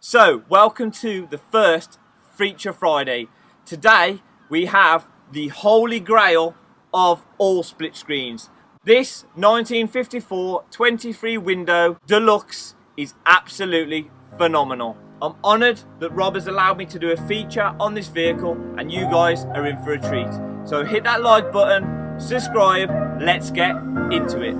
So, welcome to the first Feature Friday. Today we have the holy grail of all split screens. This 1954 23 window deluxe is absolutely phenomenal. I'm honoured that Rob has allowed me to do a feature on this vehicle and you guys are in for a treat. So hit that like button, subscribe, let's get into it.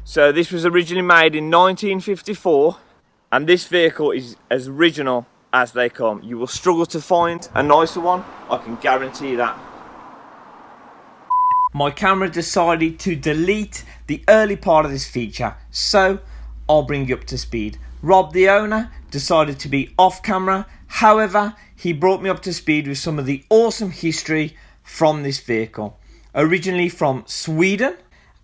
So this was originally made in 1954 and this vehicle is as original as they come. You will struggle to find a nicer one, I can guarantee that. My camera decided to delete the early part of this feature, so I'll bring you up to speed. Rob, the owner, decided to be off camera. However, he brought me up to speed with some of the awesome history from this vehicle. Originally from Sweden,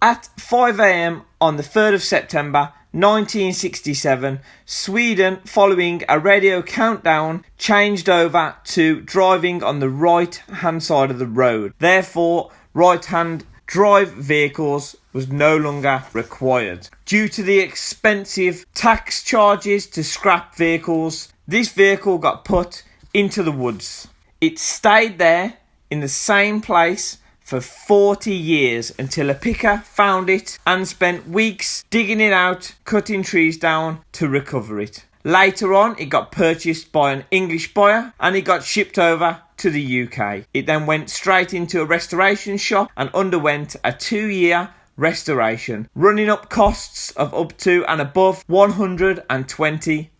at 5 AM on the 3rd of September 1967, Sweden, following a radio countdown, changed over to driving on the right hand side of the road. Therefore, right hand drive vehicles was no longer required. Due to the expensive tax charges to scrap vehicles, this vehicle got put into the woods. It stayed there in the same place for 40 years until a picker found it and spent weeks digging it out, cutting trees down to recover it. Later on, it got purchased by an English buyer and it got shipped over to the UK. It then went straight into a restoration shop and underwent a 2-year restoration, running up costs of up to and above £120,000.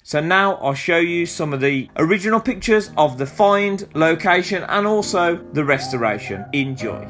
So now I'll show you some of the original pictures of the find, location and also the restoration. Enjoy.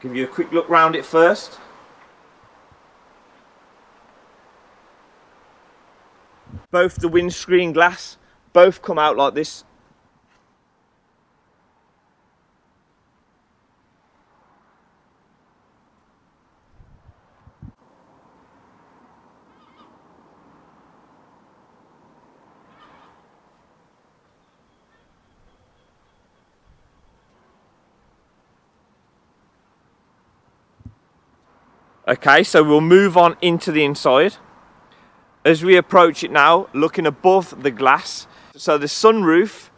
Give you a quick look round it first. Both the windscreen glass, both come out like this. Okay, so we'll move on into the inside. As we approach it now, looking above the glass, so the sunroof,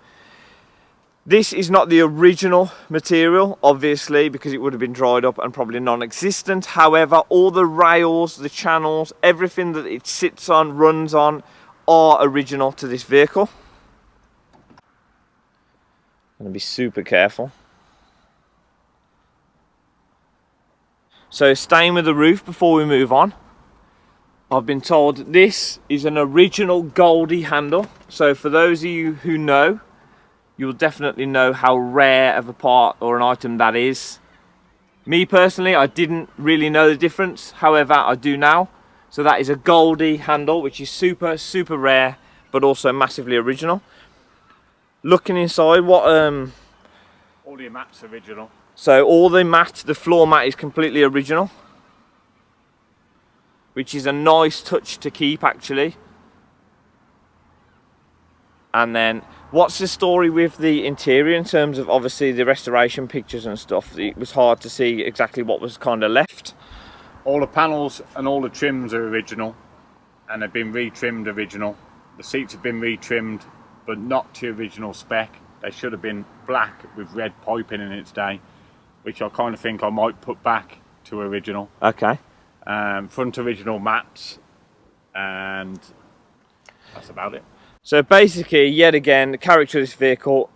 this is not the original material, obviously, because it would have been dried up and probably non-existent. However, all the rails, the channels, everything that it sits on, runs on, are original to this vehicle. Gonna be super careful. So staying with the roof before we move on, I've been told this is an original Goldie handle. So for those of you who know, you'll definitely know how rare of a part or an item that is. Me personally, I didn't really know the difference. However, I do now. So that is a Goldie handle, which is super, super rare, but also massively original. Looking inside, what all the mat's original. So all the mat, the floor mat is completely original, which is a nice touch to keep actually. And then what's the story with the interior in terms of obviously the restoration pictures and stuff? It was hard to see exactly what was kind of left. All the panels and all the trims are original, and they've been retrimmed original. The seats have been retrimmed, but not to original spec. They should have been black with red piping in its day, which I kind of think I might put back to original. Okay. Front original mats, and that's about it. So basically, yet again, the character of this vehicle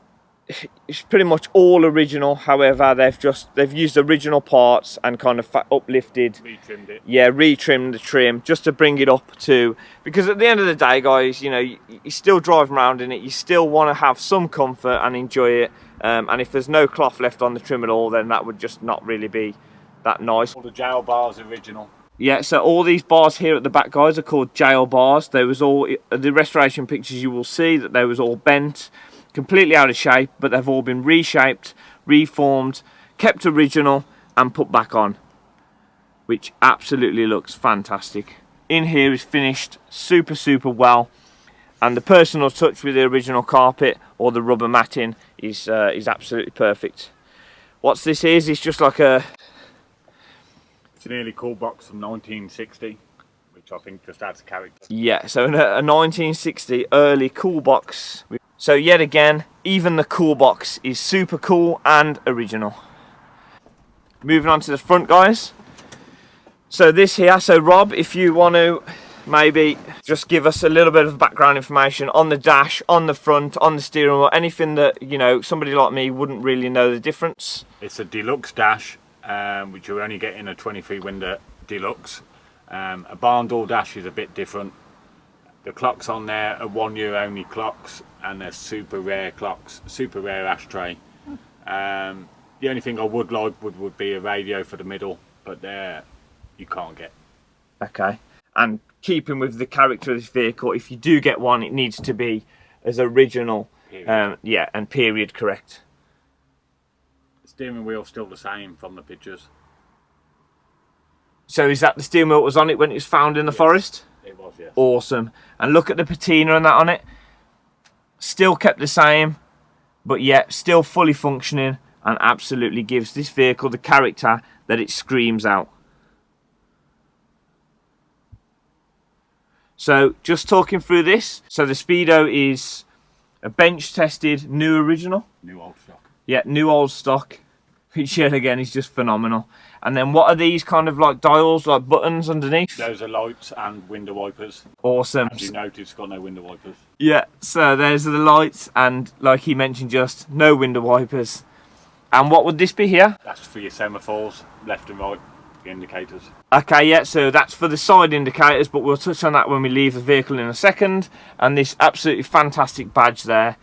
is pretty much all original. However, they've used original parts and kind of uplifted, Retrimmed it. Yeah, retrimmed the trim just to bring it up to, because at the end of the day, guys, you know, you still drive around in it, you still want to have some comfort and enjoy it. And if there's no cloth left on the trim at all, then that would just not really be that nice. All the jail bars original. Yeah, so all these bars here at the back, guys, are called jail bars. There was all, the restoration pictures you will see that they was all bent, completely out of shape, but they've all been reshaped, reformed, kept original and put back on, which absolutely looks fantastic. In here is finished super, super well, and the personal touch with the original carpet or the rubber matting is absolutely perfect. What's this is, it's just like a... It's an early cool box from 1960, which I think just adds character. Yeah, so a 1960 early cool box. So yet again, even the cool box is super cool and original. Moving on to the front, guys. So this here, so Rob, if you want to maybe just give us a little bit of background information on the dash, on the front, on the steering wheel, anything that, you know, somebody like me wouldn't really know the difference. It's a deluxe dash, which you're only getting a 23 window deluxe. A barn door dash is a bit different. The clocks on there are 1 year only clocks, and they're super rare clocks, super rare ashtray. The only thing I would like would be a radio for the middle, but you can't get. Okay, and keeping with the character of this vehicle, if you do get one, it needs to be as original, yeah, and period correct. The steering wheel's still the same from the pictures. So is that the steering wheel that was on it when it was found in the forest? It was, yes. Awesome. And look at the patina and that on it. Still kept the same, but yet still fully functioning, and absolutely gives this vehicle the character that it screams out. So just talking through this, so the Speedo is a bench tested new original. New old stock. Yeah, new old stock, which yet again is just phenomenal. And then what are these kind of like dials, like buttons underneath? Those are lights and window wipers. Awesome. As you notice, it's got no window wipers. Yeah, so there's the lights, and like he mentioned, just no window wipers. And what would this be here? That's for your semaphores, left and right, the indicators. Okay, yeah, so that's for the side indicators, but we'll touch on that when we leave the vehicle in a second. And this absolutely fantastic badge there,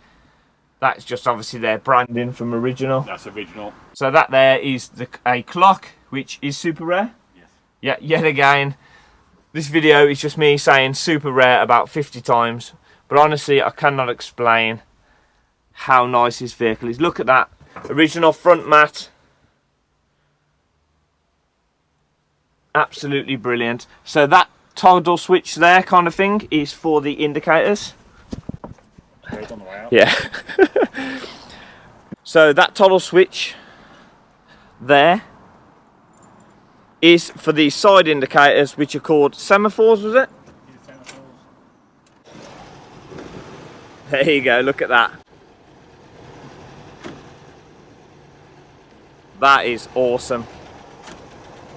that's just obviously their branding from original. That's original. So that there is a clock, which is super rare. Yes. Yeah, yet again, this video is just me saying super rare about 50 times. But honestly, I cannot explain how nice this vehicle is. Look at that. Original front mat. Absolutely brilliant. So that toggle switch there kind of thing is for the indicators. On the way out. Yeah. So that toggle switch there is for the side indicators, which are called semaphores, was it? There you go, look at that. That is awesome.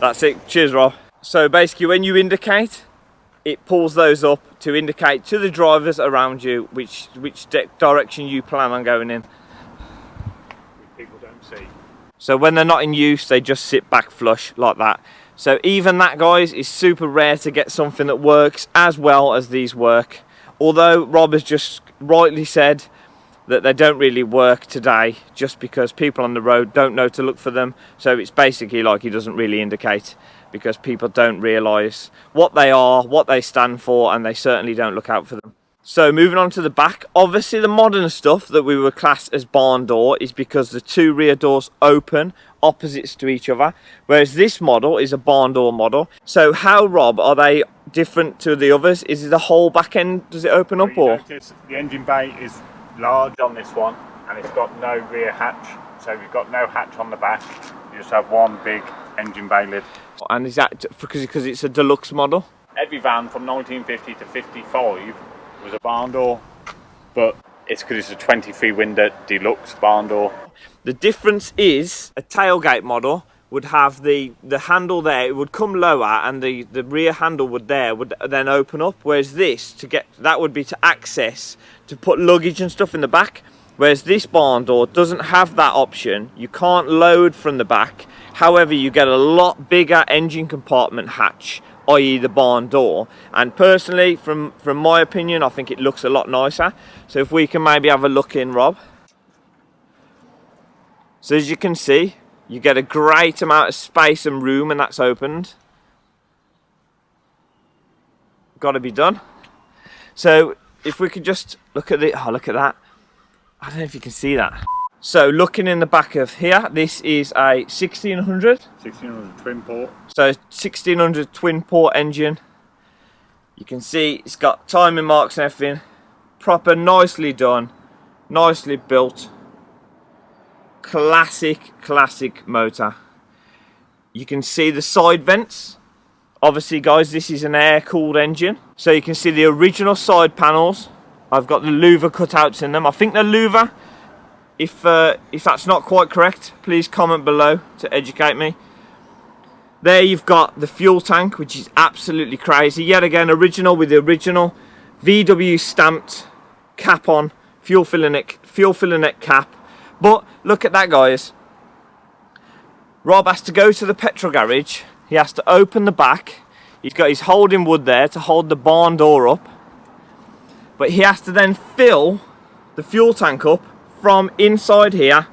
That's it, cheers Rob. So basically when you indicate, it pulls those up to indicate to the drivers around you which direction you plan on going in. people don't see. So when they're not in use, they just sit back flush like that. So even that, guys, is super rare to get something that works as well as these work. Although Rob has just rightly said that they don't really work today just because people on the road don't know to look for them. So it's basically like he doesn't really indicate because people don't realise what they are, what they stand for, and they certainly don't look out for them. So moving on to the back, obviously the modern stuff that we would class as barn door is because the two rear doors open opposites to each other, whereas this model is a barn door model. So how, Rob, are they different to the others? Is it the whole back end, does it open up, or? Notice the engine bay is large on this one and it's got no rear hatch, so we've got no hatch on the back, you just have one big engine bay lid. And is that because it's a deluxe model? Every van from 1950 to 55 was a barn door, but it's because it's a 23 window deluxe barn door. The difference is a tailgate model would have the handle there, it would come lower, and the rear handle would then open up, whereas this, that would be to access, to put luggage and stuff in the back, whereas this barn door doesn't have that option. You can't load from the back, however you get a lot bigger engine compartment hatch, i.e. the barn door, and personally from my opinion I think it looks a lot nicer. So if we can maybe have a look in, Rob. So as you can see, you get a great amount of space and room, and that's opened. Got to be done. So if we could just look at the, oh, look at that. I don't know if you can see that. So looking in the back of here, this is a 1600. 1600 twin port. So 1600 twin port engine. You can see it's got timing marks and everything. Proper, nicely done, nicely built. Classic motor. You can see the side vents. Obviously, guys, this is an air-cooled engine. So you can see the original side panels. I've got the louver cutouts in them. I think they're louver. If that's not quite correct, please comment below to educate me. There you've got the fuel tank, which is absolutely crazy. Yet again, original with the original VW stamped cap on, fuel filler neck cap. But look at that, guys. Rob has to go to the petrol garage. He has to open the back. He's got his holding wood there to hold the barn door up. But he has to then fill the fuel tank up from inside here.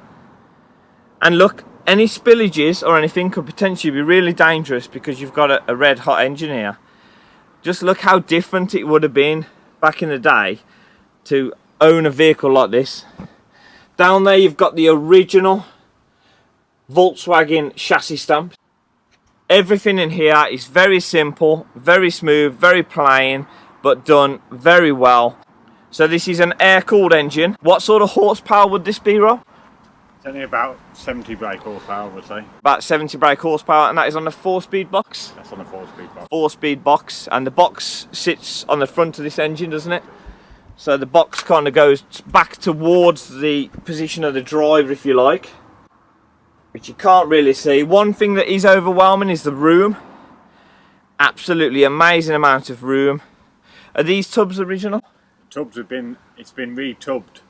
And look, any spillages or anything could potentially be really dangerous because you've got a red hot engine here. Just look how different it would have been back in the day to own a vehicle like this. Down there you've got the original Volkswagen chassis stamp. Everything in here is very simple, very smooth, very plain, but done very well. So this is an air-cooled engine. What sort of horsepower would this be, Rob? It's only about 70 brake horsepower, I would say. About 70 brake horsepower, and that is on a 4-speed box? That's on a 4-speed box. 4-speed box, and the box sits on the front of this engine, doesn't it? So the box kind of goes back towards the position of the driver, if you like, which you can't really see. One thing that is overwhelming is the room. Absolutely amazing amount of room. Are these tubs original? Tubs it's been re-tubbed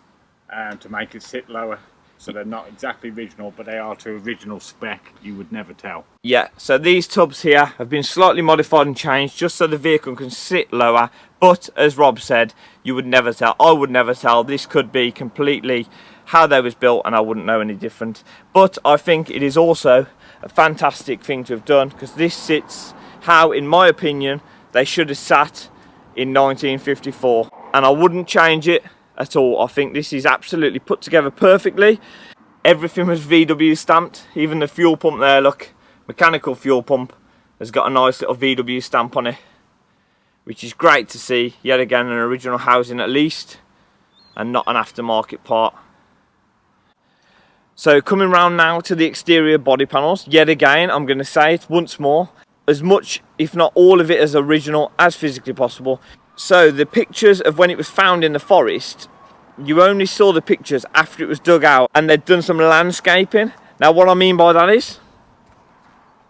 to make it sit lower. So they're not exactly original, but they are to original spec. You would never tell. Yeah, so these tubs here have been slightly modified and changed just so the vehicle can sit lower. But as Rob said, you would never tell. I would never tell. This could be completely how they was built and I wouldn't know any different. But I think it is also a fantastic thing to have done because this sits how, in my opinion, they should have sat in 1954. And I wouldn't change it at all. I think this is absolutely put together perfectly. Everything was VW stamped, even the fuel pump there, look, mechanical fuel pump has got a nice little VW stamp on it, which is great to see. Yet again, an original housing at least, and not an aftermarket part. So coming round now to the exterior body panels, yet again, I'm going to say it once more, as much, if not all of it, as original as physically possible. So the pictures of when it was found in the forest, you only saw the pictures after it was dug out and they'd done some landscaping. Now what I mean by that is,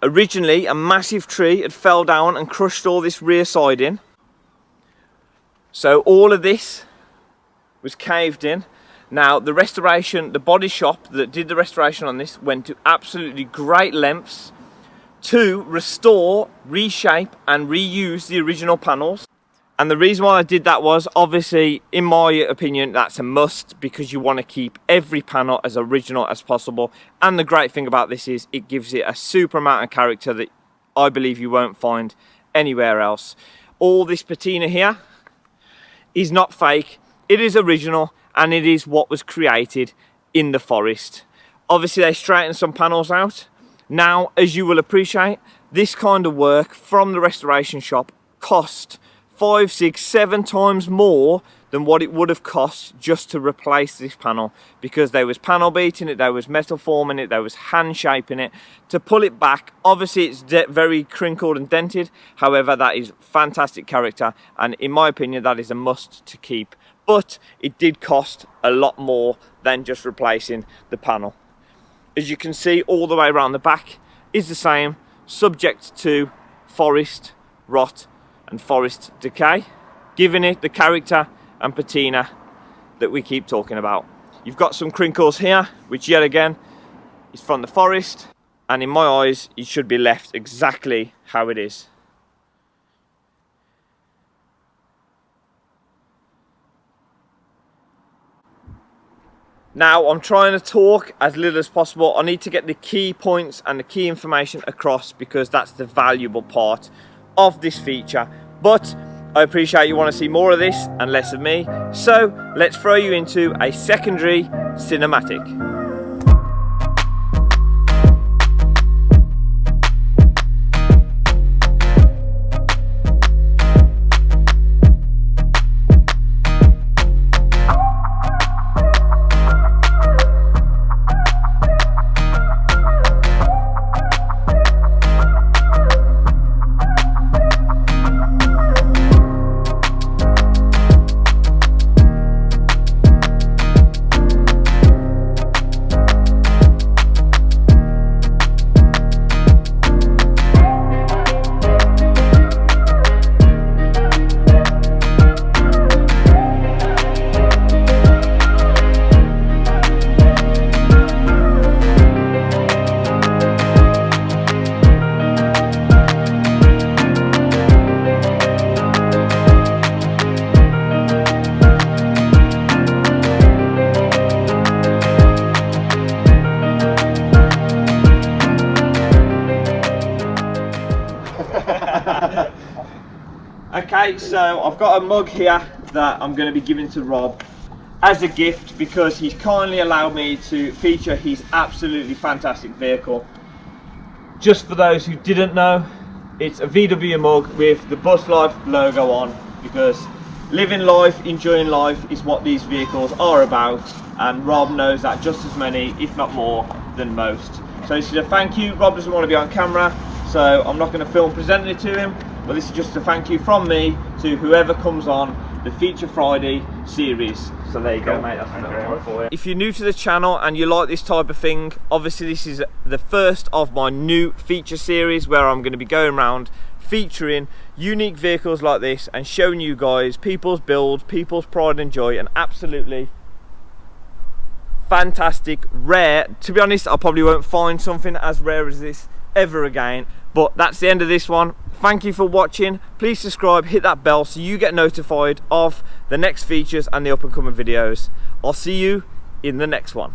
originally a massive tree had fell down and crushed all this rear siding. So all of this was caved in. Now, the restoration, the body shop that did the restoration on this went to absolutely great lengths to restore, reshape and reuse the original panels. And the reason why I did that was, obviously, in my opinion, that's a must, because you want to keep every panel as original as possible. And the great thing about this is it gives it a super amount of character that I believe you won't find anywhere else. All this patina here is not fake, it is original, and it is what was created in the forest. Obviously they straightened some panels out. Now, as you will appreciate, this kind of work from the restoration shop cost 5, 6, 7 times more than what it would have cost just to replace this panel, because there was panel beating it, there was metal forming it, there was hand shaping it to pull it back. Obviously it's very crinkled and dented, however that is fantastic character, and in my opinion that is a must to keep. But it did cost a lot more than just replacing the panel. As you can see, all the way around the back is the same, subject to forest rot and forest decay, giving it the character and patina that we keep talking about. You've got some crinkles here, which yet again is from the forest, and in my eyes it should be left exactly how it is. Now, I'm trying to talk as little as possible. I need to get the key points and the key information across, because that's the valuable part of this feature. But I appreciate you want to see more of this and less of me, so let's throw you into a secondary cinematic. Okay, so I've got a mug here that I'm going to be giving to Rob as a gift, because he's kindly allowed me to feature his absolutely fantastic vehicle. Just for those who didn't know, it's a VW mug with the Bus Life logo on, because living life, enjoying life is what these vehicles are about, and Rob knows that just as many, if not more, than most. So this is a thank you. Rob doesn't want to be on camera, so I'm not going to film presenting it to him, but this is just a thank you from me to whoever comes on the Feature Friday series. So there you go, mate. That's what for you. If you're new to the channel and you like this type of thing, obviously this is the first of my new feature series where I'm going to be going around featuring unique vehicles like this and showing you guys people's builds, people's pride and joy, and absolutely fantastic, rare. To be honest, I probably won't find something as rare as this ever again. But that's the end of this one. Thank you for watching. Please subscribe, hit that bell so you get notified of the next features and the up and coming videos. I'll see you in the next one.